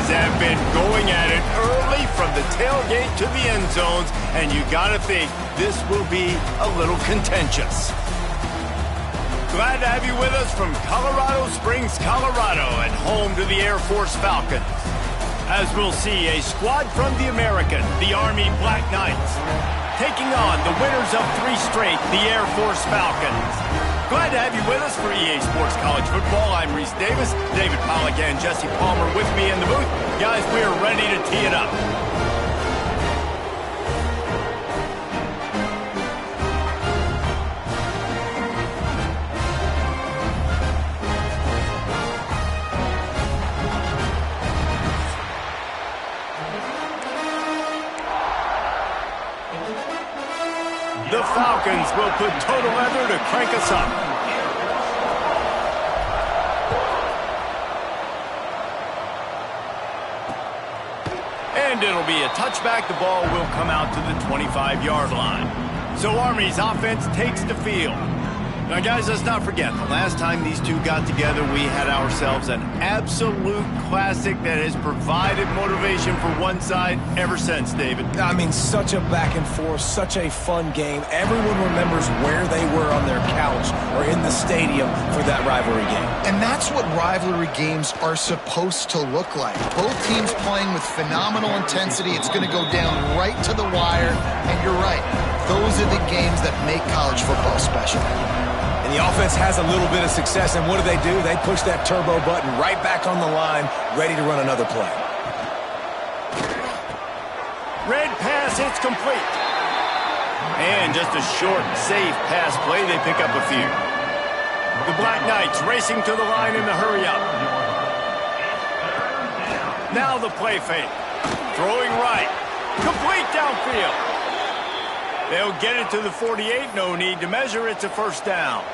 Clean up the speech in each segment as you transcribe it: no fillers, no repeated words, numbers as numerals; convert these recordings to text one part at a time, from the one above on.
have been going at it early from the tailgate to the end zones, and you gotta think this will be a little contentious. Glad to have you with us from Colorado Springs, Colorado, and home to the Air Force Falcons. As we'll see, a squad from the American, the Army Black Knights, taking on the winners of 3 straight, the Air Force Falcons. Glad to have you with us for EA Sports College Football. I'm Reese Davis, David Pollack and Jesse Palmer with me in the booth. Guys, we are ready to tee it up. The Falcons will put total leather to crank us up. And it'll be a touchback. The ball will come out to the 25-yard line. So Army's offense takes the field. Now, guys, let's not forget, the last time these two got together, we had ourselves an absolute classic that has provided motivation for one side ever since, David. I mean, such a back and forth, such a fun game. Everyone remembers where they were on their couch or in the stadium for that rivalry game. And that's what rivalry games are supposed to look like. Both teams playing with phenomenal intensity. It's going to go down right to the wire. And you're right, those are the games that make college football special. And the offense has a little bit of success, and what do? They push that turbo button right back on the line, ready to run another play. Red pass, it's complete. And just a short, safe pass play, they pick up a few. The Black Knights racing to the line in the hurry-up. Now the play fake. Throwing right. Complete downfield. They'll get it to the 48. No need to measure. It's a first down.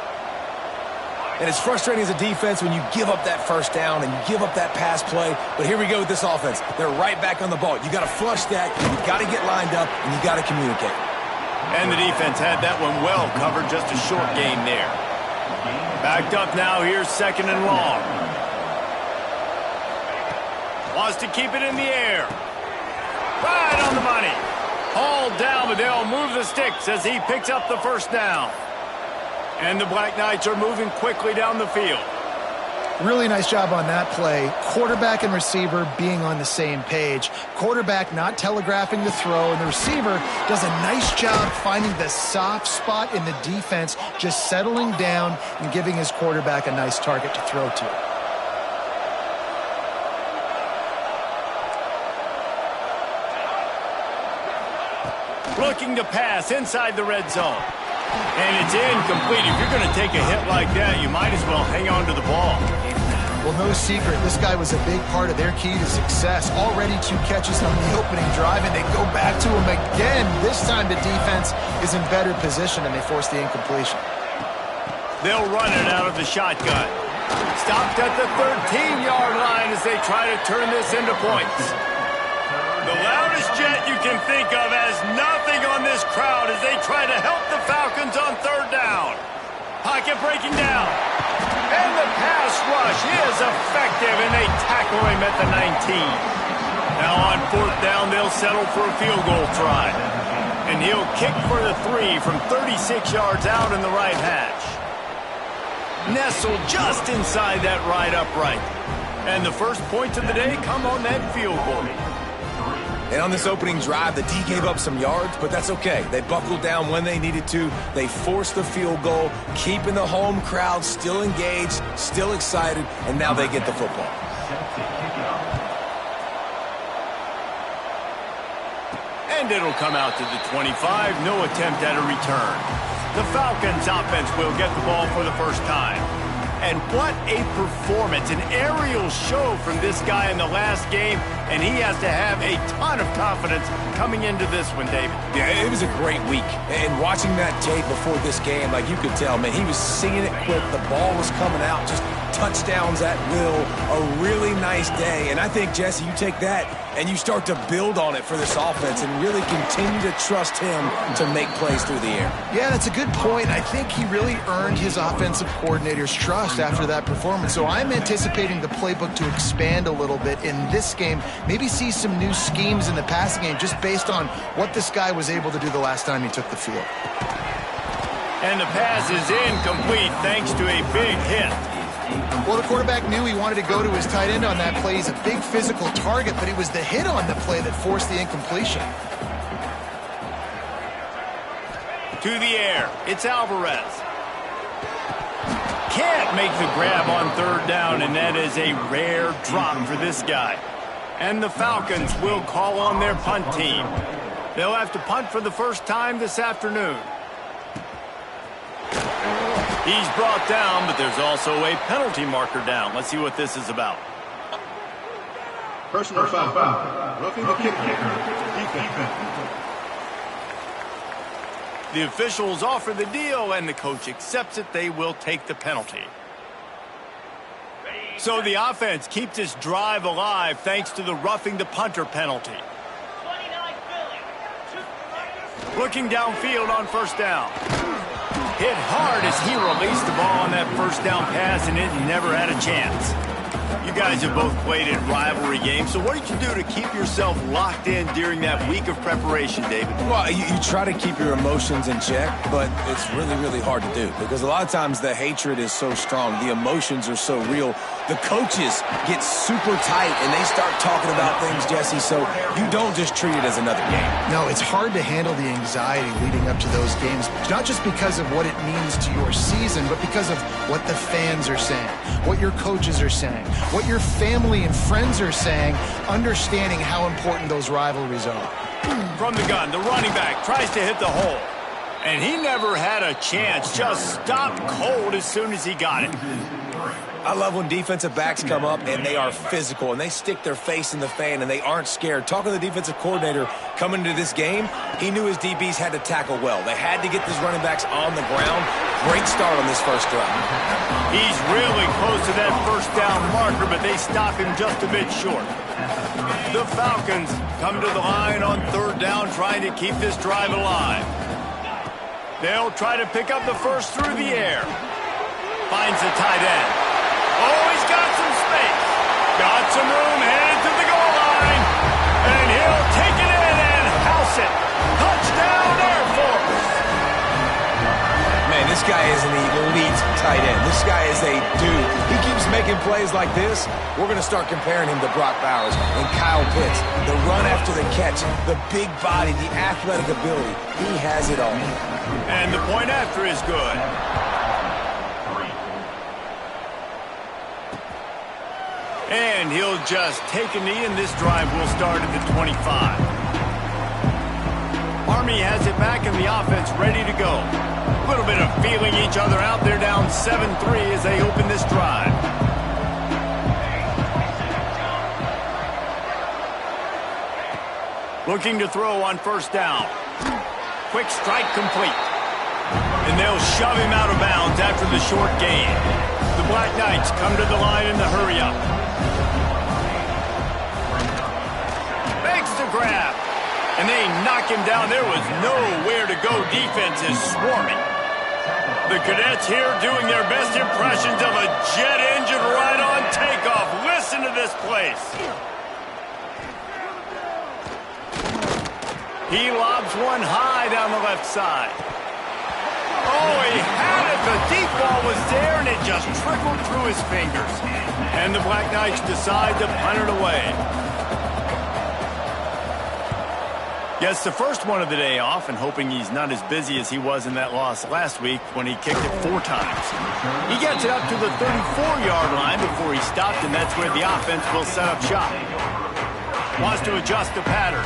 And it's frustrating as a defense when you give up that first down and you give up that pass play. But here we go with this offense. They're right back on the ball. You got to flush that. You got to get lined up, and you got to communicate. And the defense had that one well covered. Just a short gain there. Backed up now. Here's 2nd and long. Wants to keep it in the air. Right on the money. Hauled down, but they'll move the sticks as he picks up the first down. And the Black Knights are moving quickly down the field. Really nice job on that play. Quarterback and receiver being on the same page. Quarterback not telegraphing the throw, and the receiver does a nice job finding the soft spot in the defense, just settling down and giving his quarterback a nice target to throw to. Looking to pass inside the red zone. And it's incomplete. If you're going to take a hit like that, you might as well hang on to the ball. Well, no secret, this guy was a big part of their key to success. Already 2 catches on the opening drive, and they go back to him again. This time the defense is in better position, and they force the incompletion. They'll run it out of the shotgun. Stopped at the 13-yard line as they try to turn this into points. The loudest jet you can think of has nothing on this crowd as they try to help the Falcons on third down. Pocket breaking down. And the pass rush is effective, and they tackle him at the 19. Now on fourth down, they'll settle for a field goal try. And he'll kick for the 3 from 36 yards out in the right hash. Nestled just inside that right upright. And the first points of the day come on that field goal. And on this opening drive, the D gave up some yards, but that's okay. They buckled down when they needed to. They forced the field goal, keeping the home crowd still engaged, still excited, and now they get the football. And it'll come out to the 25. No attempt at a return. The Falcons offense will get the ball for the first time. And what a performance, an aerial show from this guy in the last game, and he has to have a ton of confidence coming into this one, David. Yeah, it was a great week. And watching that tape before this game, like you could tell, man, he was seeing it quick. The ball was coming out, just touchdowns at will. A really nice day. And I think, Jesse, you take that and you start to build on it for this offense and really continue to trust him to make plays through the air. Yeah, that's a good point. I think he really earned his offensive coordinator's trust after that performance. So I'm anticipating the playbook to expand a little bit in this game, maybe see some new schemes in the passing game just based on what this guy was able to do the last time he took the field. And the pass is incomplete thanks to a big hit. Well, the quarterback knew he wanted to go to his tight end on that play. He's a big physical target, but it was the hit on the play that forced the incompletion. To the air, it's Alvarez. Can't make the grab on third down, and that is a rare drop for this guy. And the Falcons will call on their punt team. They'll have to punt for the first time this afternoon. He's brought down, but there's also a penalty marker down. Let's see what this is about. Personal foul. Roughing the kicker. Defense. The officials offer the deal, and the coach accepts it. They will take the penalty. So the offense keeps this drive alive thanks to the roughing the punter penalty. Looking downfield on first down. Hit hard as he released the ball on that first down pass, and it never had a chance. You guys have both played in rivalry games, so what did you do to keep yourself locked in during that week of preparation, David? Well, you try to keep your emotions in check, but it's really, really hard to do because a lot of times the hatred is so strong, the emotions are so real. The coaches get super tight, and they start talking about things, Jesse, so you don't just treat it as another game. No, it's hard to handle the anxiety leading up to those games, not just because of what it means to your season, but because of what the fans are saying, what your coaches are saying, what your family and friends are saying, understanding how important those rivalries are. From the gun, the running back tries to hit the hole. And he never had a chance, just stopped cold as soon as he got it. I love when defensive backs come up and they are physical and they stick their face in the fan and they aren't scared. Talking to the defensive coordinator coming into this game, he knew his DBs had to tackle well. They had to get these running backs on the ground. Great start on this first drive. He's really close to that first down marker, but they stop him just a bit short. The Falcons come to the line on third down, trying to keep this drive alive. They'll try to pick up the first through the air. Finds the tight end. Oh, he's got some space. Got some room, headed to the guy is an elite tight end. This guy is a dude. He keeps making plays like this. We're going to start comparing him to Brock Bowers and Kyle Pitts. The run after the catch, the big body, the athletic ability. He has it all. And the point after is good. And he'll just take a knee, and this drive will start at the 25. Army has it back, and the offense ready to go. A little bit of feeling each other out. They're down 7-3 as they open this drive. Looking to throw on first down. Quick strike complete. And they'll shove him out of bounds after the short gain. The Black Knights come to the line in the hurry-up. Makes the grab. And they knock him down. There was nowhere to go. Defense is swarming. The Cadets here doing their best impressions of a jet engine right on takeoff. Listen to this place. He lobs one high down the left side. Oh, he had it. The deep ball was there, and it just trickled through his fingers. And the Black Knights decide to punt it away. Gets the first one of the day off, and hoping he's not as busy as he was in that loss last week when he kicked it 4 times. He gets it up to the 34-yard line before he stopped, and that's where the offense will set up shop. Wants to adjust the pattern.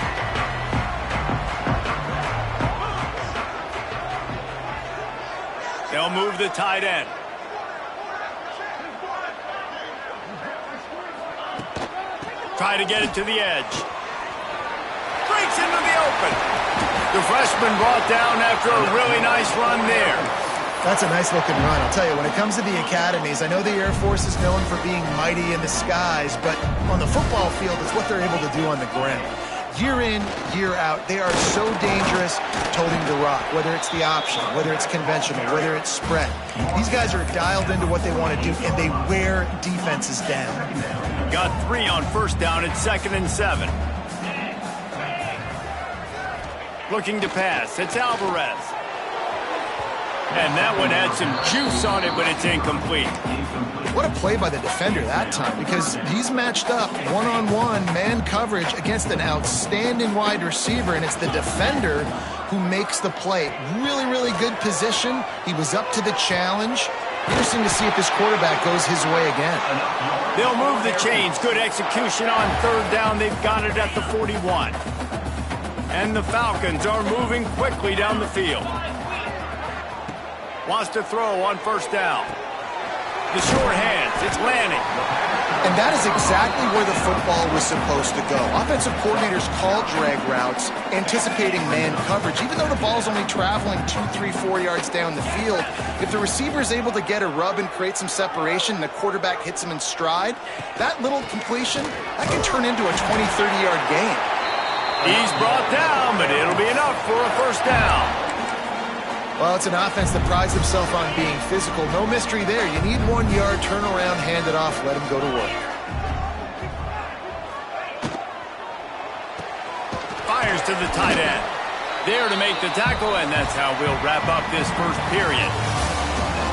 They'll move the tight end. Try to get it to the edge. Breaks into the open. The freshman brought down after a really nice run there. That's a nice-looking run. I'll tell you, when it comes to the academies, I know the Air Force is known for being mighty in the skies, but on the football field, it's what they're able to do on the ground. Year in, year out, they are so dangerous toting the rock, whether it's the option, whether it's conventional, whether it's spread. These guys are dialed into what they want to do, and they wear defenses down. Got 3 on first down at 2nd and 7. Looking to pass. It's Alvarez. And that one had some juice on it, but it's incomplete. What a play by the defender that time, because he's matched up one-on-one man coverage against an outstanding wide receiver, and it's the defender who makes the play. Really, really good position. He was up to the challenge. Interesting to see if this quarterback goes his way again. They'll move the chains. Good execution on 3rd down. They've got it at the 41. And the Falcons are moving quickly down the field. Wants to throw on first down. The short hands, it's Lanning. And that is exactly where the football was supposed to go. Offensive coordinators call drag routes, anticipating man coverage. Even though the ball's only traveling 2, 3, 4 yards down the field, if the receiver is able to get a rub and create some separation and the quarterback hits him in stride, that little completion, that can turn into a 20, 30-yard gain. He's brought down, but it'll be enough for a first down. Well, it's an offense that prides themselves on being physical. No mystery there. You need 1 yard, turn around, hand it off, let him go to work. Fires to the tight end. There to make the tackle, and that's how we'll wrap up this first period.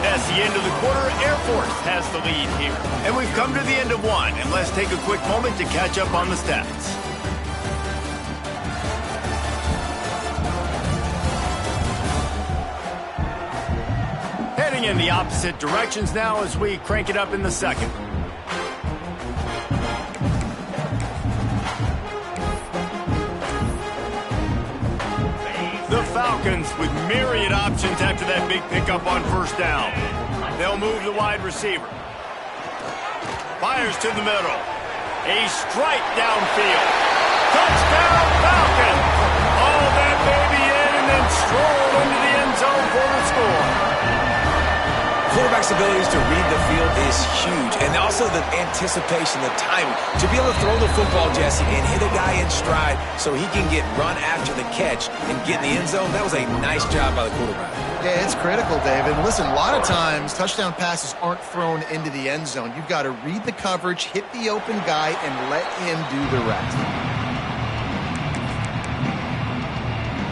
That's the end of the quarter. Air Force has the lead here. And we've come to the end of one, and let's take a quick moment to catch up on the stats. Heading in the opposite directions now as we crank it up in the second. The Falcons with myriad options after that big pickup on first down. They'll move the wide receiver. Fires to the middle. A strike downfield. Touchdown Falcons! Haul that baby in and then stroll into the end zone for the score. Quarterback's abilities to read the field is huge, and also the anticipation, the timing. To be able to throw the football, Jesse, and hit a guy in stride so he can get run after the catch and get in the end zone, that was a nice job by the quarterback. Yeah, it's critical, David. Listen, a lot of times touchdown passes aren't thrown into the end zone. You've got to read the coverage, hit the open guy, and let him do the rest.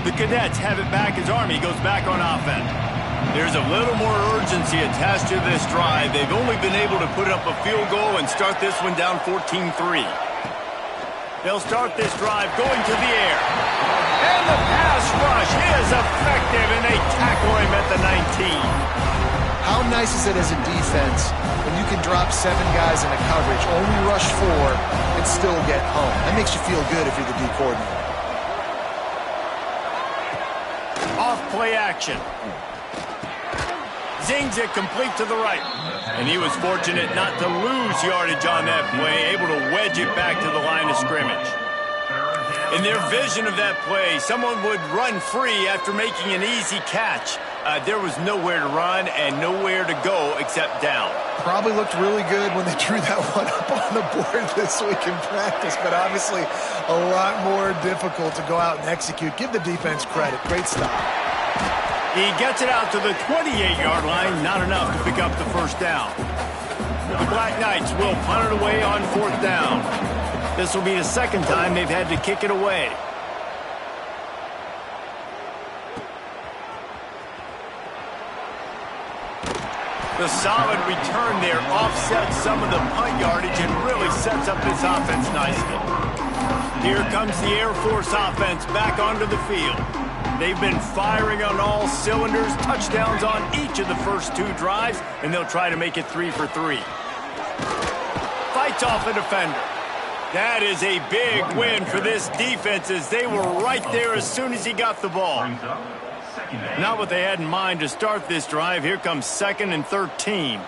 The Cadets have it back as Army goes back on offense. There's a little more urgency attached to this drive. They've only been able to put up a field goal and start this one down 14-3. They'll start this drive going to the air. And the pass rush is effective, and they tackle him at the 19. How nice is it as a defense when you can drop 7 guys in a coverage, only rush 4, and still get home? That makes you feel good if you're the D coordinator. Off play action. Zings it complete to the right. And he was fortunate not to lose yardage on that play, able to wedge it back to the line of scrimmage. In their vision of that play, someone would run free after making an easy catch. There was nowhere to run and nowhere to go except down. Probably looked really good when they drew that one up on the board this week in practice, but obviously a lot more difficult to go out and execute. Give the defense credit. Great stop. He gets it out to the 28-yard line, not enough to pick up the first down. The Black Knights will punt it away on 4th down. This will be the second time they've had to kick it away. The solid return there offsets some of the punt yardage and really sets up this offense nicely. Here comes the Air Force offense back onto the field. They've been firing on all cylinders, touchdowns on each of the first 2 drives, and they'll try to make it 3 for 3. Fights off a defender. That is a big win for this defense as they were right there as soon as he got the ball. Not what they had in mind to start this drive. Here comes 2nd and 13.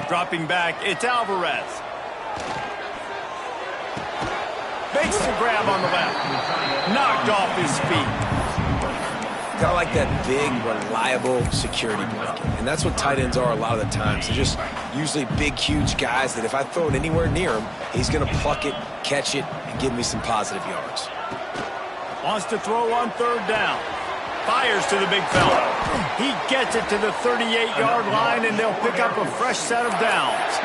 Dropping back, it's Alvarez. Makes the grab on the left. Knocked off his feet. Kind of like that big, reliable security blanket. And that's what tight ends are a lot of the times. They're just usually big, huge guys that if I throw it anywhere near him, he's going to pluck it, catch it, and give me some positive yards. Wants to throw on 3rd down. Fires to the big fella. He gets it to the 38-yard line, and they'll pick up a fresh set of downs.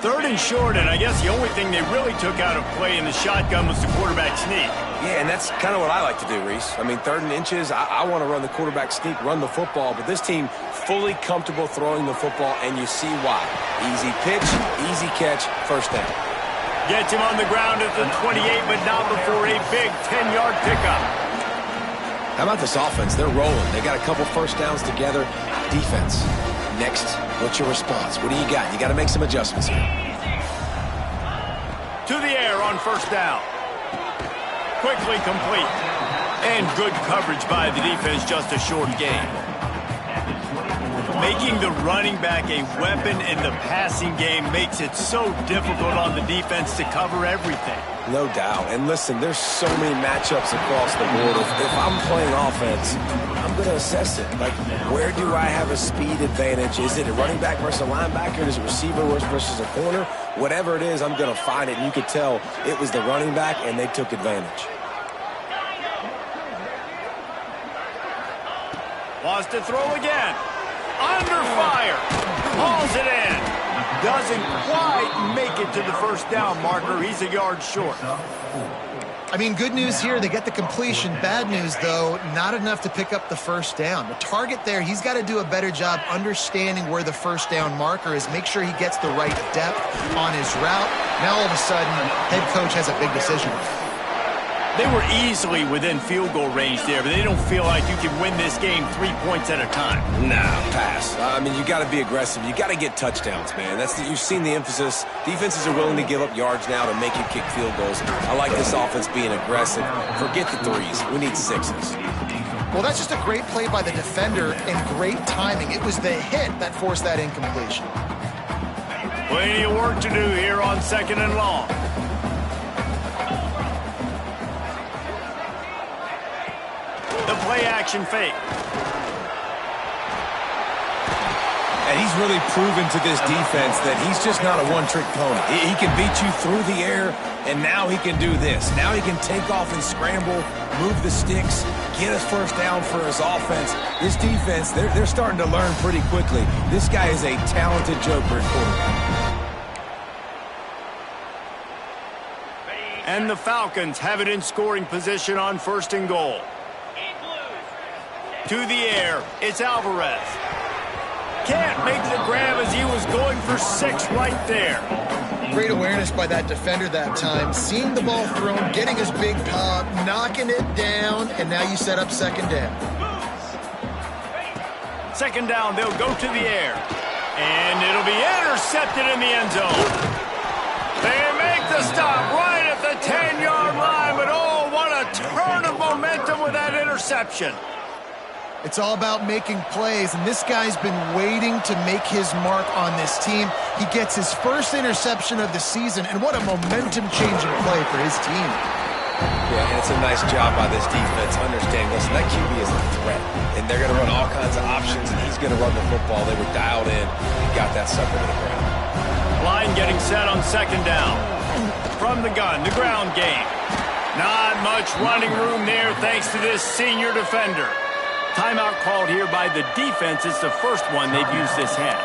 3rd and short, and I guess the only thing they really took out of play in the shotgun was the quarterback sneak. Yeah, and that's kind of what I like to do, Reese. I mean, 3rd and inches, I want to run the quarterback sneak, run the football, but this team fully comfortable throwing the football, and you see why. Easy pitch, easy catch, first down. Gets him on the ground at the 28, but not before a big 10-yard pickup. How about this offense? They're rolling. They got a couple first downs together. Defense. Next, what's your response? What do you got? You got to make some adjustments here. To the air on 1st down. Quickly complete. And good coverage by the defense, just a short gain. Making the running back a weapon in the passing game makes it so difficult on the defense to cover everything. No doubt. And listen, there's so many matchups across the board. If I'm playing offense, I'm going to assess it. Like, where do I have a speed advantage? Is it a running back versus a linebacker? Is it a receiver versus a corner? Whatever it is, I'm going to find it. And you could tell it was the running back, and they took advantage. Wants to throw again. Under fire. Hauls it in. Doesn't quite make it to the first down marker. He's a yard short. I mean, good news here, they get the completion. Bad news, though, not enough to pick up the first down. The target there, he's got to do a better job understanding where the first down marker is, make sure he gets the right depth on his route. Now, all of a sudden, head coach has a big decision. They were easily within field goal range there, but they don't feel like you can win this game 3 points at a time. Nah, pass. I mean, you got to be aggressive. You got to get touchdowns, man. You've seen the emphasis. Defenses are willing to give up yards now to make you kick field goals. I like this offense being aggressive. Forget the 3s. We need 6s. Well, that's just a great play by the defender and great timing. It was the hit that forced that incompletion. Plenty of work to do here on 2nd and long. The play-action fake. And he's really proven to this defense that he's just not a one-trick pony. He can beat you through the air, and now he can do this. Now he can take off and scramble, move the sticks, get us first down for his offense. This defense, they're starting to learn pretty quickly. This guy is a talented joker at quarterback. And the Falcons have it in scoring position on 1st and goal. To the air, it's Alvarez. Can't make the grab as he was going for 6 right there. Great awareness by that defender that time. Seeing the ball thrown, getting his big pop, knocking it down, and now you set up 2nd down. 2nd down, they'll go to the air. And it'll be intercepted in the end zone. They make the stop right at the 10-yard line, but oh, what a turn of momentum with that interception. It's all about making plays, and this guy's been waiting to make his mark on this team. He gets his first interception of the season, and what a momentum-changing play for his team. Yeah, and it's a nice job by this defense understanding, listen, that QB is a threat, and they're going to run all kinds of options, and he's going to run the football. They were dialed in and got that sucker to the ground. Line getting set on 2nd down. From the gun, the ground game. Not much running room there thanks to this senior defender. Timeout called here by the defense. It's the first one they've used this half.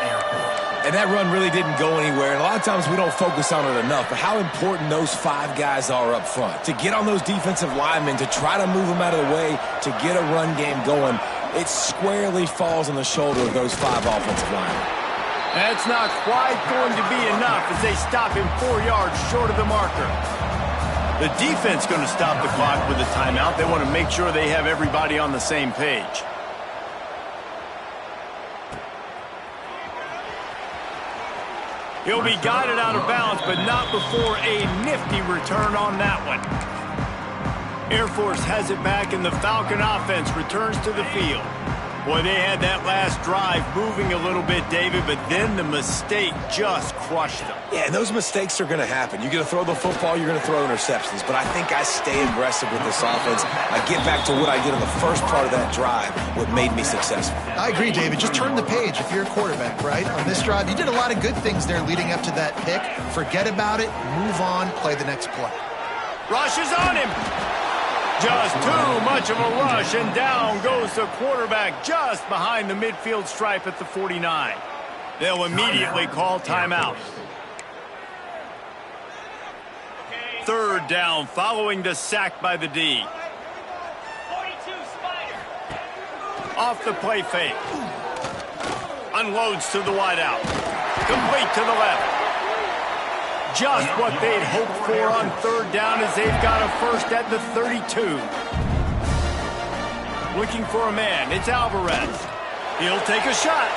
And that run really didn't go anywhere. And a lot of times we don't focus on it enough. But how important those 5 guys are up front. To get on those defensive linemen, to try to move them out of the way, to get a run game going, it squarely falls on the shoulder of those 5 offensive linemen. That's not quite going to be enough as they stop him 4 yards short of the marker. The defense going to stop the clock with a timeout. They want to make sure they have everybody on the same page. He'll be guided out of bounds, but not before a nifty return on that one. Air Force has it back, and the Falcon offense returns to the field. Boy, they had that last drive moving a little bit, David, but then the mistake just crushed them. Yeah, and those mistakes are going to happen. You're going to throw the football, you're going to throw interceptions. But I think I stay aggressive with this offense. I get back to what I did in the first part of that drive, what made me successful. I agree, David. Just turn the page if you're a quarterback, right? On this drive, you did a lot of good things there leading up to that pick. Forget about it, move on, play the next play. Rush is on him. Just too much of a rush, and down goes the quarterback just behind the midfield stripe at the 49. They'll immediately call timeout. 3rd down following the sack by the D. Off the play fake. Unloads to the wideout. Complete to the left. Just what they'd hoped for on 3rd down as they've got a first at the 32. Looking for a man. It's Alvarez. He'll take a shot.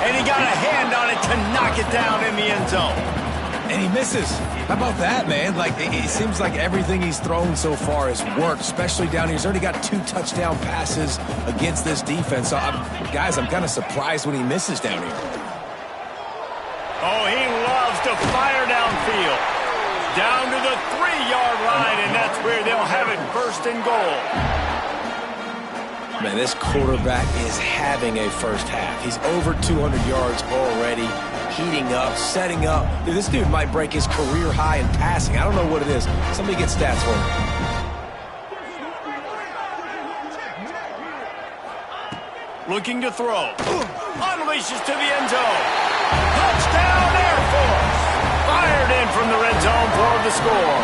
And he got a hand on it to knock it down in the end zone. And he misses. How about that, man? Like, it seems like everything he's thrown so far has worked, especially down here. He's already got 2 touchdown passes against this defense. So, guys, I'm kind of surprised when he misses down here. Oh, he loves to fire downfield. Down to the 3-yard line, and that's where they'll have it 1st and goal. Man, this quarterback is having a first half. He's over 200 yards already, heating up, setting up. Dude, this dude might break his career high in passing. I don't know what it is. Somebody get stats for him. Looking to throw. Unleashes to the end zone. Touchdown, Air Force. Fired in from the red zone for the score.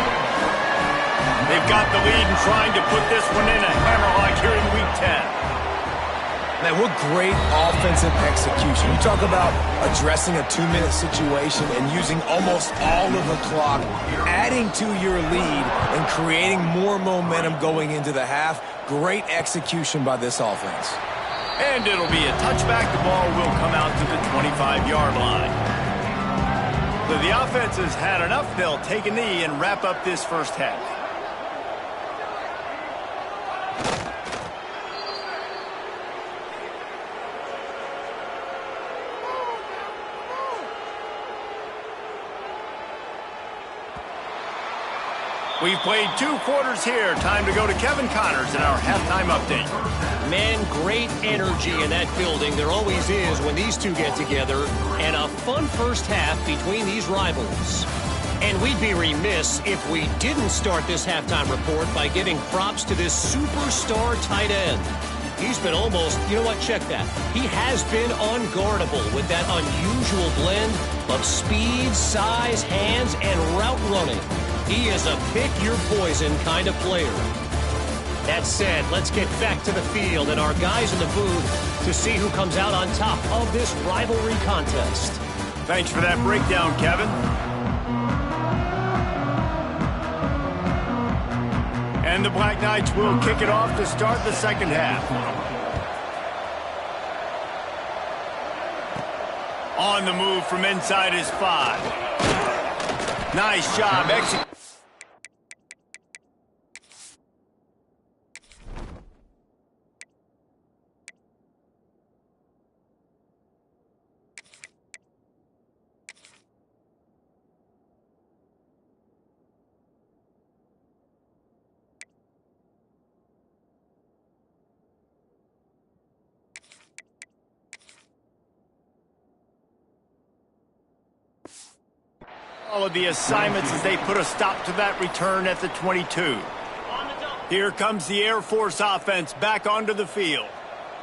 They've got the lead and trying to put this one in a hammerlock here in Week 10. Man, what great offensive execution. You talk about addressing a 2-minute situation and using almost all of the clock, adding to your lead and creating more momentum going into the half. Great execution by this offense. And it'll be a touchback. The ball will come out to the 25-yard line. So the offense has had enough. They'll take a knee and wrap up this first half. We've played 2 quarters here. Time to go to Kevin Connors in our halftime update. Man, great energy in that building. There always is when these two get together. And a fun first half between these rivals. And we'd be remiss if we didn't start this halftime report by giving props to this superstar tight end. He's been almost, you know what, check that. He has been unguardable with that unusual blend of speed, size, hands, and route running. He is a pick-your-poison kind of player. That said, let's get back to the field and our guys in the booth to see who comes out on top of this rivalry contest. Thanks for that breakdown, Kevin. And the Black Knights will kick it off to start the second half. On the move from inside his 5. Nice job executing. All of the assignments as they put a stop to that return at the 22. Here comes the Air Force offense back onto the field.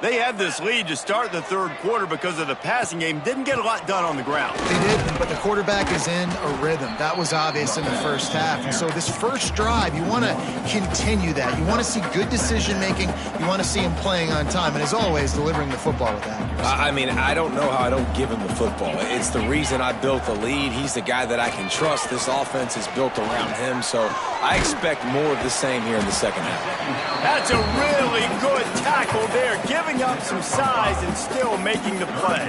They had this lead to start the third quarter because of the passing game. Didn't get a lot done on the ground. They did, but the quarterback is in a rhythm. That was obvious in the first half. And so this first drive, you want to continue that. You want to see good decision-making. You want to see him playing on time. And as always, delivering the football with accuracy. I mean, I don't know how I don't give him the football. It's the reason I built the lead. He's the guy that I can trust. This offense is built around him. So I expect more of the same here in the second half. That's a really good tackle there, giving up some size and still making the play.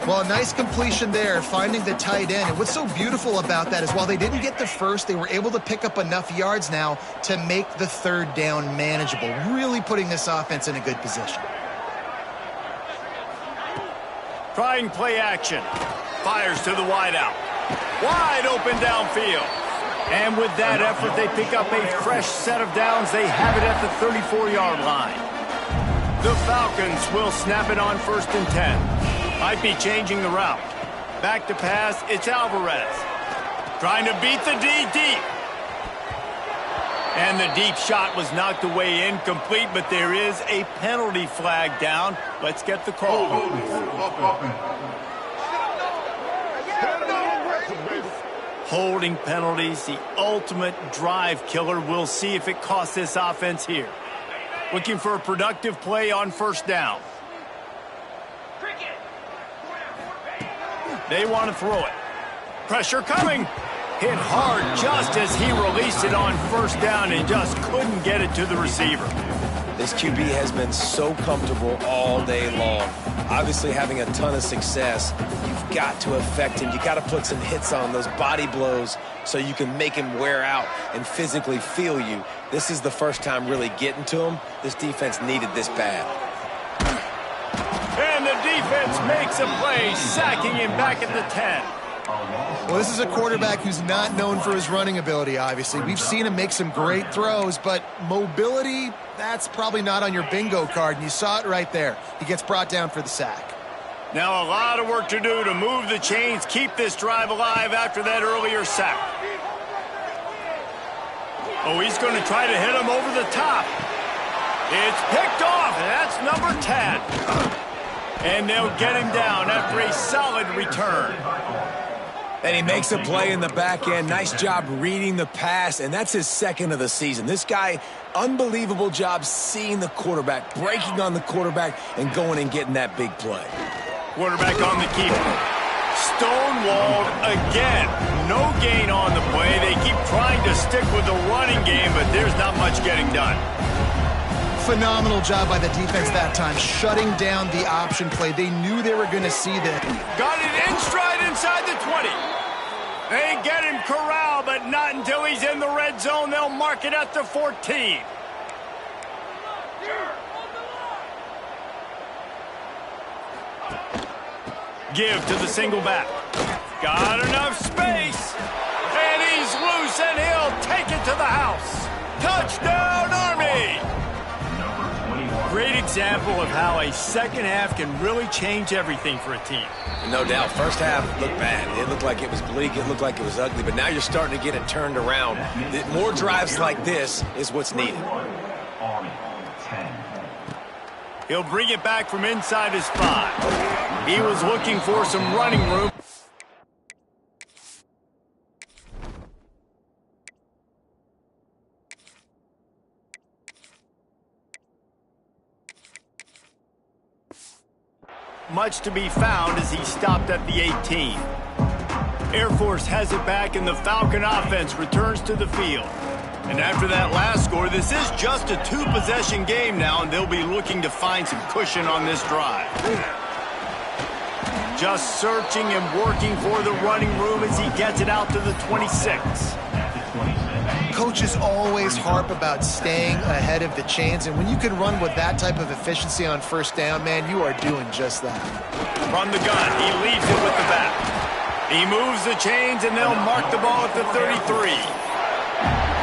Well, a nice completion there, finding the tight end. And what's so beautiful about that is while they didn't get the first, they were able to pick up enough yards now to make the third down manageable, really putting this offense in a good position. Trying play action. Fires to the wideout. Wide open downfield. And with that effort, they pick up a fresh set of downs. They have it at the 34-yard line. The Falcons will snap it on 1st and 10. Might be changing the route. Back to pass, it's Alvarez. Trying to beat the D deep. And the deep shot was knocked away incomplete, but there is a penalty flag down. Let's get the call. Holding penalties, the ultimate drive killer. We'll see if it costs this offense here. Looking for a productive play on 1st down. They want to throw it. Pressure coming. Hit hard just as he released it on 1st down and just couldn't get it to the receiver. This QB has been so comfortable all day long. Obviously having a ton of success. You've got to affect him. You got to put some hits on those body blows so you can make him wear out and physically feel you. This is the first time really getting to him. This defense needed this bad. And the defense makes a play, sacking him back at the 10. Well, this is a quarterback who's not known for his running ability, obviously. We've seen him make some great throws, but mobility, that's probably not on your bingo card, and you saw it right there. He gets brought down for the sack. Now a lot of work to do to move the chains, keep this drive alive after that earlier sack. Oh, he's going to try to hit him over the top. It's picked off, and that's number 10. And they'll get him down after a solid return. And he makes a play in the back end. Nice job reading the pass, and that's his 2nd of the season. This guy, unbelievable job seeing the quarterback, breaking on the quarterback, and going and getting that big play. Quarterback on the keeper. Stonewalled again. No gain on the play. They keep trying to stick with the running game, but there's not much getting done. Phenomenal job by the defense that time, shutting down the option play. They knew they were going to see that. Got it in stride inside the 20. They get him corralled, but not until he's in the red zone. They'll mark it at the 14. Give to the single back. Got enough space. And he's loose, and he'll take it to the house. Touchdown, Army! Great example of how a second half can really change everything for a team. No doubt. First half looked bad. It looked like it was bleak. It looked like it was ugly. But now you're starting to get it turned around. More drives like this is what's needed. He'll bring it back from inside his 5. He was looking for some running room. much to be found as he stopped at the 18. Air Force has it back, and the Falcon offense returns to the field. And after that last score, this is just a two-possession game now, and they'll be looking to find some cushion on this drive. Just searching and working for the running room as he gets it out to the 26. Coaches always harp about staying ahead of the chains, and when you can run with that type of efficiency on first down, man, you are doing just that. From the gun, he leaves it with the back. He moves the chains, and they'll mark the ball at the 33.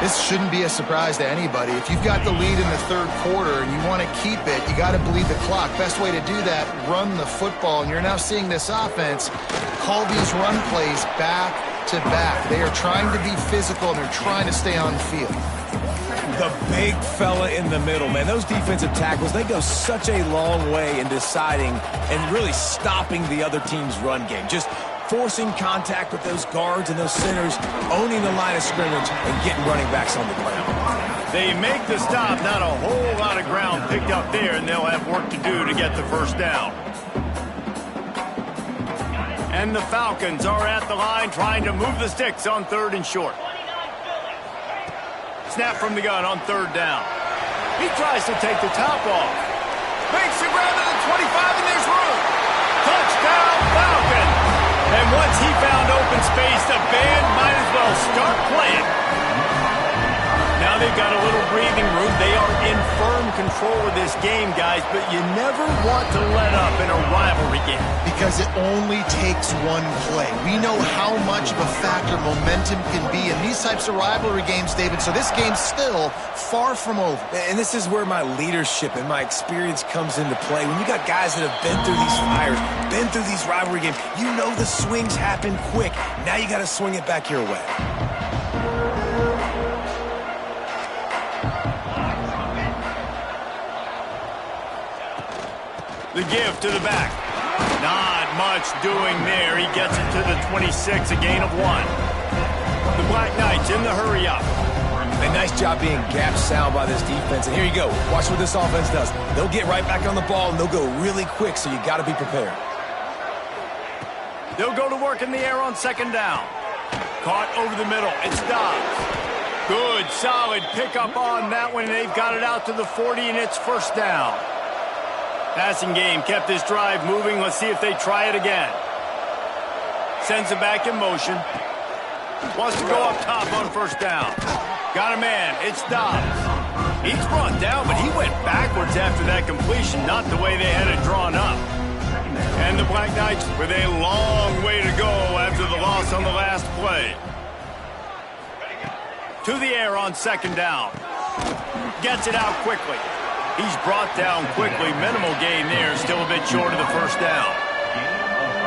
This shouldn't be a surprise to anybody. If you've got the lead in the third quarter and you want to keep it, you got to bleed the clock. Best way to do that, run the football. And you're now seeing this offense call these run plays back to back. They are trying to be physical, and they're trying to stay on the field. The big fella in the middle, man. Those defensive tackles, they go such a long way in deciding and really stopping the other team's run game. Just forcing contact with those guards and those centers, owning the line of scrimmage, and getting running backs on the ground. They make the stop. Not a whole lot of ground picked up there, and they'll have work to do to get the first down. And the Falcons are at the line trying to move the sticks on third and short. Snap from the gun on third down. He tries to take the top off. Makes the ground to the 25, and there's room. Touchdown, Falcons! And once he found open space, the band might as well start playing. Now they've got a little breathing room. They are in firm control of this game, guys, but you never want to let up in a rivalry game. Because it only takes one play. We know how much of a factor momentum can be in these types of rivalry games, David, so this game's still far from over. And this is where my leadership and my experience comes into play. When you got guys that have been through these fires, been through these rivalry games, you know the swings happen quick. Now you got to swing it back your way. The give to the back. Not much doing there. He gets it to the 26, a gain of 1. The Black Knights in the hurry up. A nice job being gap sound by this defense. And here you go. Watch what this offense does. They'll get right back on the ball, and they'll go really quick, so you got to be prepared. They'll go to work in the air on second down. Caught over the middle. It's Dobbs. Good, solid pickup on that one. They've got it out to the 40, and it's first down. Passing game kept this drive moving. Let's see if they try it again. Sends it back in motion. Wants to go up top on first down. Got a man. It's Dobbs. He's brought down, but he went backwards after that completion, not the way they had it drawn up. And the Black Knights with a long way to go after the loss on the last play. To the air on second down. Gets it out quickly. He's brought down quickly. Minimal gain there. Still a bit short of the first down.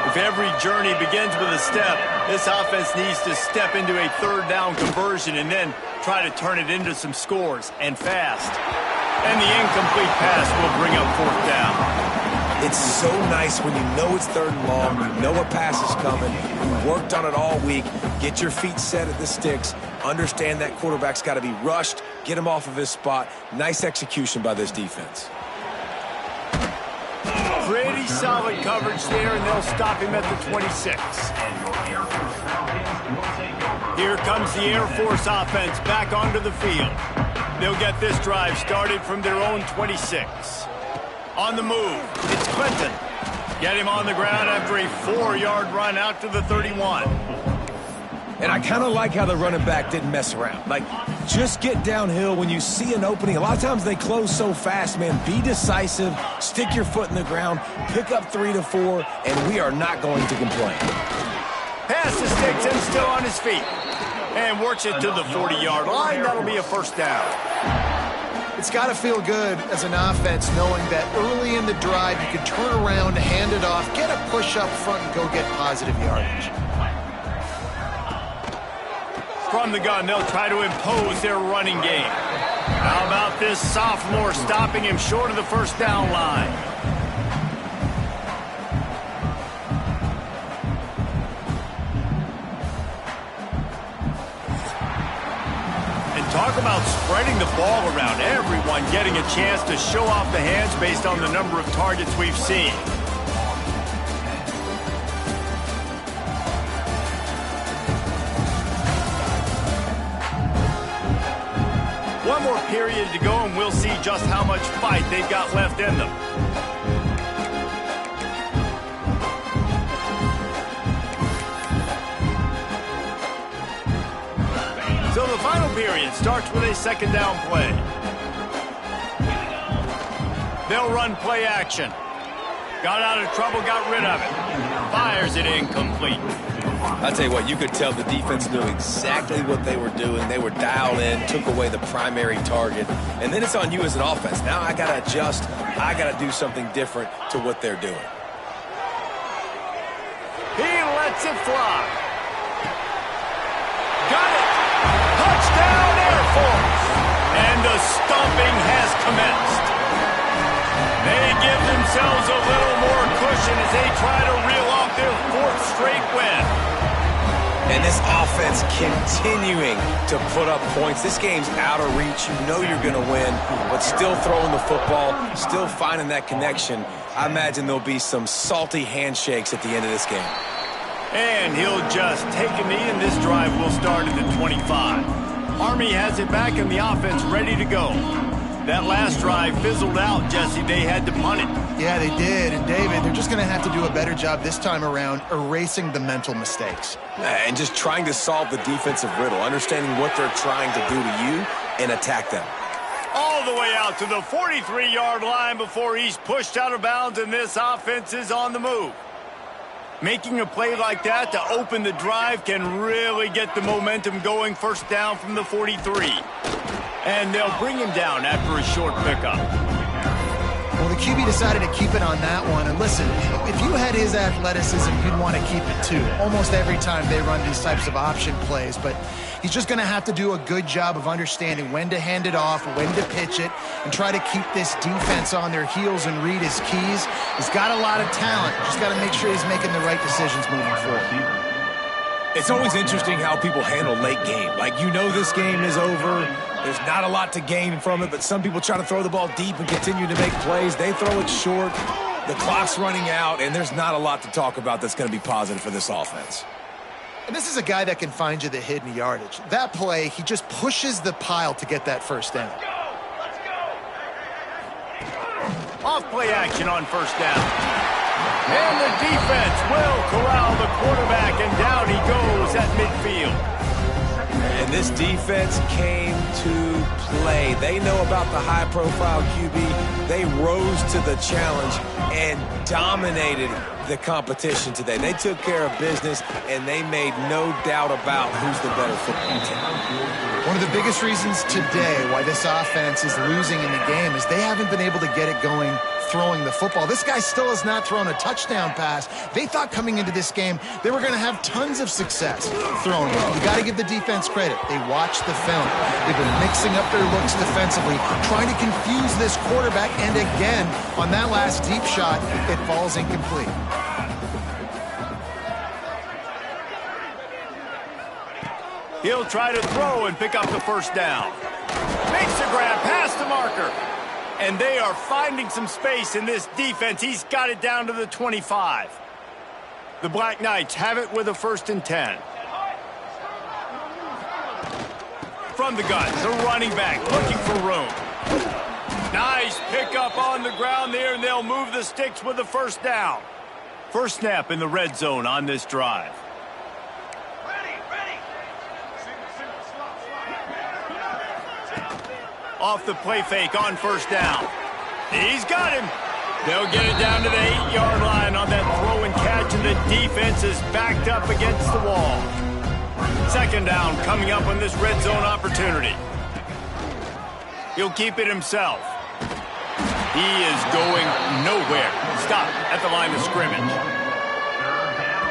If every journey begins with a step, this offense needs to step into a third down conversion and then try to turn it into some scores, and fast. And the incomplete pass will bring up fourth down. It's so nice when you know it's third and long, you know a pass is coming, you worked on it all week, get your feet set at the sticks, understand that quarterback's got to be rushed, get him off of his spot. Nice execution by this defense. Pretty solid coverage there, and they'll stop him at the 26. Here comes the Air Force offense back onto the field. They'll get this drive started from their own 26. On the move, it's Clinton. Get him on the ground after a 4-yard run out to the 31. And I kind of like how the running back didn't mess around. Like, just get downhill when you see an opening. A lot of times they close so fast, man. Be decisive, stick your foot in the ground, pick up 3 to 4, and we are not going to complain. Pass the sticks and still on his feet. And works it to the 40-yard line. That'll be a first down. It's got to feel good as an offense knowing that early in the drive you can turn around, hand it off, get a push up front, and go get positive yardage. From the gun, they'll try to impose their running game. How about this sophomore stopping him short of the first down line? Talk about spreading the ball around. Everyone getting a chance to show off the hands based on the number of targets we've seen. ready to go, and we'll see just how much fight they've got left in them. So the final period starts with a second down play. They'll run play action. Got out of trouble, got rid of it. Fires it incomplete. I'll tell you what, you could tell the defense knew exactly what they were doing. They were dialed in, took away the primary target, and then it's on you as an offense. Now I got to adjust. I got to do something different to what they're doing. He lets it fly. Got it. Touchdown, Air Force. And the stomping has commenced. They give themselves a little more cushion as they try to reel off their fourth straight win. And this offense continuing to put up points. This game's out of reach. You know you're going to win, but still throwing the football, still finding that connection. I imagine there'll be some salty handshakes at the end of this game. And he'll just take a knee, and this drive will start at the 25. Army has it back, and the offense ready to go. That last drive fizzled out, Jesse. They had to punt it. Yeah, they did. And, David, they're just going to have to do a better job this time around erasing the mental mistakes. And just trying to solve the defensive riddle, understanding what they're trying to do to you and attack them. All the way out to the 43-yard line before he's pushed out of bounds, and this offense is on the move. Making a play like that to open the drive can really get the momentum going. First down from the 43. And they'll bring him down after a short pickup. Well, the QB decided to keep it on that one. And listen, if you had his athleticism, you'd want to keep it too. Almost every time they run these types of option plays. But he's just going to have to do a good job of understanding when to hand it off, when to pitch it, and try to keep this defense on their heels and read his keys. He's got a lot of talent. Just got to make sure he's making the right decisions moving forward. It's always interesting how people handle late game. Like, you know this game is over. There's not a lot to gain from it, but some people try to throw the ball deep and continue to make plays. They throw it short. The clock's running out, and there's not a lot to talk about that's going to be positive for this offense. And this is a guy that can find you the hidden yardage. That play, he just pushes the pile to get that first down. Off play action on first down. And the defense will corral the quarterback, and down he goes at midfield. And this defense came to play. They know about the high-profile QB. They rose to the challenge and dominated the competition today. They took care of business, and they made no doubt about who's the better football team. One of the biggest reasons today why this offense is losing in the game is they haven't been able to get it going throwing the football. This guy still has not thrown a touchdown pass. They thought coming into this game they were going to have tons of success throwing it. You got to give the defense credit. They watched the film. They've been mixing up their looks defensively, trying to confuse this quarterback, and again, on that last deep shot, it falls incomplete. He'll try to throw and pick up the first down. Makes the grab past the marker. And they are finding some space in this defense. He's got it down to the 25. The Black Knights have it with a 1st and 10. From the gun, the running back looking for room. Nice pickup on the ground there, and they'll move the sticks with the first down. First snap in the red zone on this drive. Off the play fake on first down. He's got him. They'll get it down to the 8-yard line on that throw and catch, and the defense is backed up against the wall. Second down coming up on this red zone opportunity. He'll keep it himself. He is going nowhere. Stop at the line of scrimmage.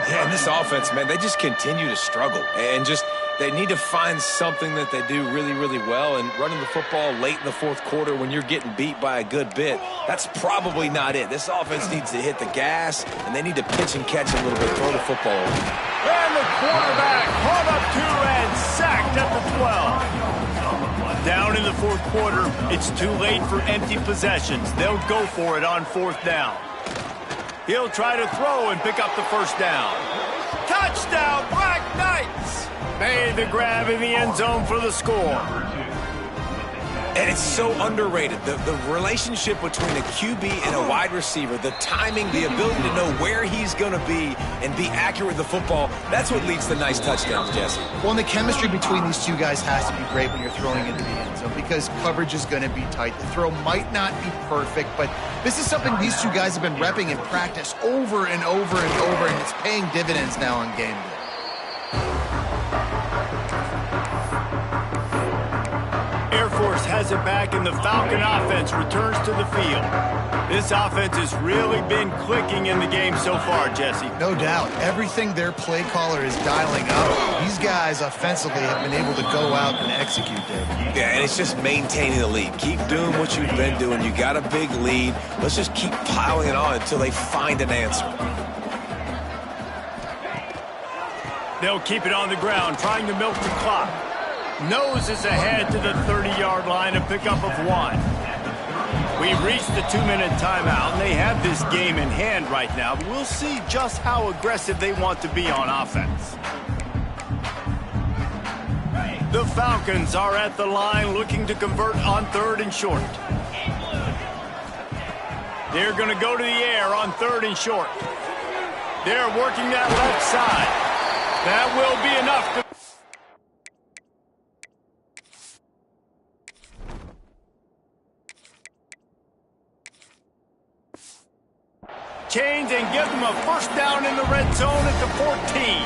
Yeah, and this offense, man, they just continue to struggle. And they need to find something that they do really, really well. And running the football late in the fourth quarter when you're getting beat by a good bit, that's probably not it. This offense needs to hit the gas, and they need to pitch and catch a little bit, throw the football. And the quarterback caught up to and sacked at the 12. Down in the fourth quarter, it's too late for empty possessions. They'll go for it on fourth down. He'll try to throw and pick up the first down. Touchdown, Black Knights! Made the grab in the end zone for the score. And it's so underrated. The relationship between a QB and a wide receiver, the timing, the ability to know where he's going to be and be accurate with the football, that's what leads to nice touchdowns, Jesse. Well, and the chemistry between these two guys has to be great when you're throwing into the end zone because coverage is going to be tight. The throw might not be perfect, but this is something these two guys have been repping in practice over and over and over, and it's paying dividends now on game day. Air Force has it back, and the Falcon offense returns to the field. This offense has really been clicking in the game so far, Jesse. No doubt. Everything their play caller is dialing up, these guys offensively have been able to go out and execute, Dave. Yeah, and it's just maintaining the lead. Keep doing what you've been doing. You got a big lead. Let's just keep piling it on until they find an answer. They'll keep it on the ground, trying to milk the clock. Noses ahead to the 30-yard line, a pickup of 1. We've reached the 2-minute timeout, and they have this game in hand right now. But we'll see just how aggressive they want to be on offense. The Falcons are at the line looking to convert on 3rd and short. They're going to go to the air on 3rd and short. They're working that left side. That will be enough to... change and give them a first down in the red zone at the 14.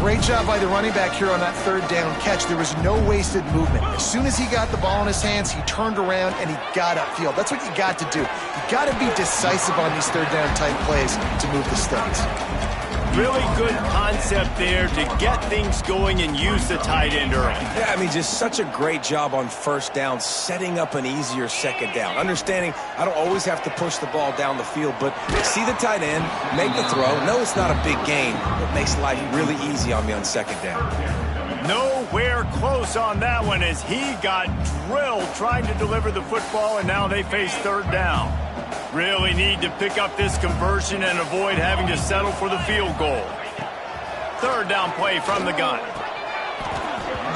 Great job by the running back here on that 3rd down catch. There was no wasted movement. As soon as he got the ball in his hands, he turned around and he got upfield. That's what you got to do. You got to be decisive on these 3rd down type plays to move the sticks. Really good concept there to get things going and use the tight end early. Yeah, I mean, just such a great job on 1st down, setting up an easier 2nd down. Understanding I don't always have to push the ball down the field, but see the tight end, make the throw. No, it's not a big gain, but makes life really easy on me on 2nd down. Nowhere close on that one as he got drilled trying to deliver the football, and now they face 3rd down. Really need to pick up this conversion and avoid having to settle for the field goal. 3rd down play from the gun.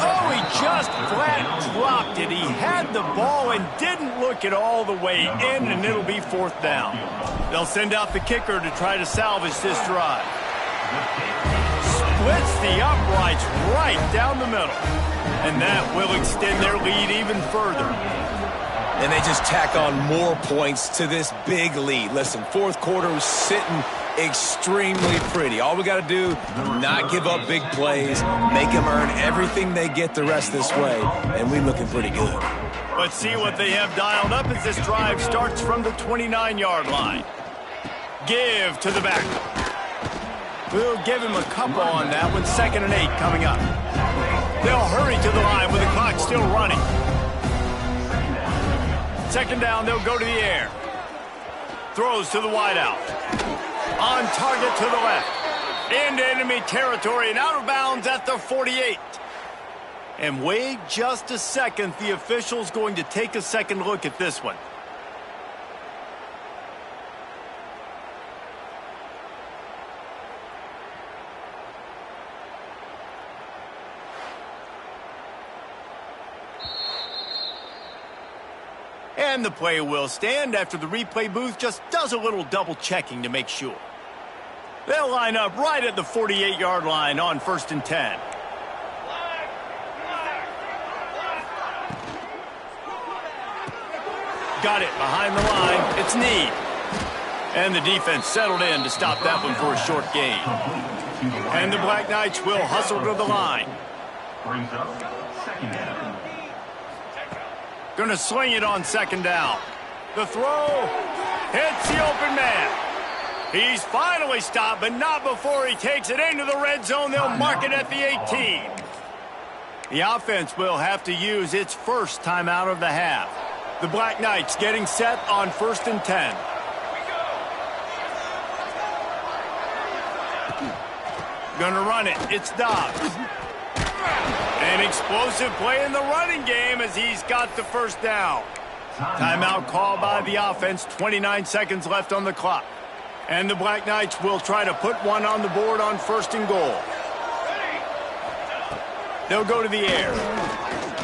Oh, he just flat dropped it. He had the ball and didn't look it all the way in, and it'll be 4th down. They'll send out the kicker to try to salvage this drive. Splits the uprights right down the middle, and that will extend their lead even further. And they just tack on more points to this big lead. Listen, 4th quarter was sitting extremely pretty. All we got to do, not give up big plays, make them earn everything they get the rest this way, and we're looking pretty good. But see what they have dialed up as this drive starts from the 29-yard line. Give to the back. We'll give him a couple on that one. 2nd and 8 coming up. They'll hurry to the line with the clock still running. 2nd down, they'll go to the air. Throws to the wideout. On target to the left. Into enemy territory and out of bounds at the 48. And wait just a second. The official's going to take a second look at this one. And the play will stand after the replay booth just does a little double checking to make sure. They'll line up right at the 48-yard line on 1st and 10. Got it behind the line. It's Ngng. And the defense settled in to stop that one for a short gain. And the Black Knights will hustle to the line. Brings up 2nd down. Going to sling it on 2nd down. The throw hits the open man. He's finally stopped, but not before he takes it into the red zone. They'll mark it at the 18. The offense will have to use its first timeout of the half. The Black Knights getting set on 1st and 10. Gonna run it. It's Dobbs. An explosive play in the running game as he's got the first down. Timeout called by the offense. 29 seconds left on the clock. And the Black Knights will try to put one on the board on 1st and goal. They'll go to the air.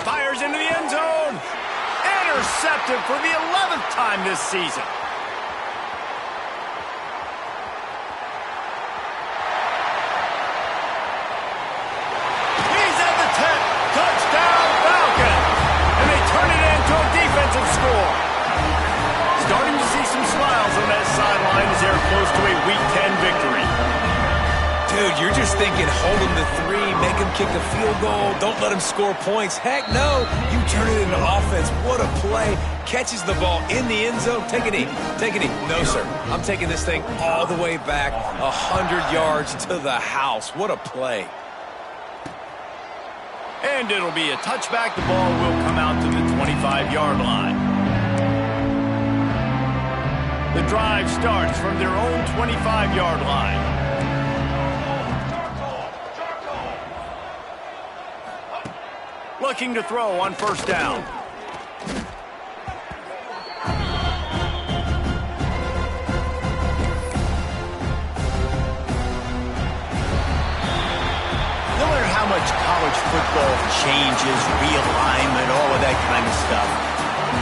Fires into the end zone. intercepted for the 11th time this season. He's at the 10. Touchdown, Falcon. And they turn it into a defensive score. Starting to see some smiles on that sideline as they're close to a Week 10 victory. Dude, you're just thinking, hold him to 3, make him kick a field goal, don't let him score points. Heck no, you turn it into offense. What a play. Catches the ball in the end zone. Take a knee. Take a knee. No, sir. I'm taking this thing all the way back 100 yards to the house. What a play. And it'll be a touchback. The ball will come out to the 25-yard line. The drive starts from their own 25-yard line. Looking to throw on first down. No matter how much college football changes, realignment, all of that kind of stuff,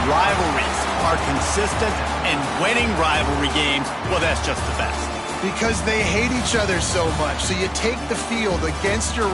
rivalries are consistent, and winning rivalry games, well, that's just the best. Because they hate each other so much. So you take the field against your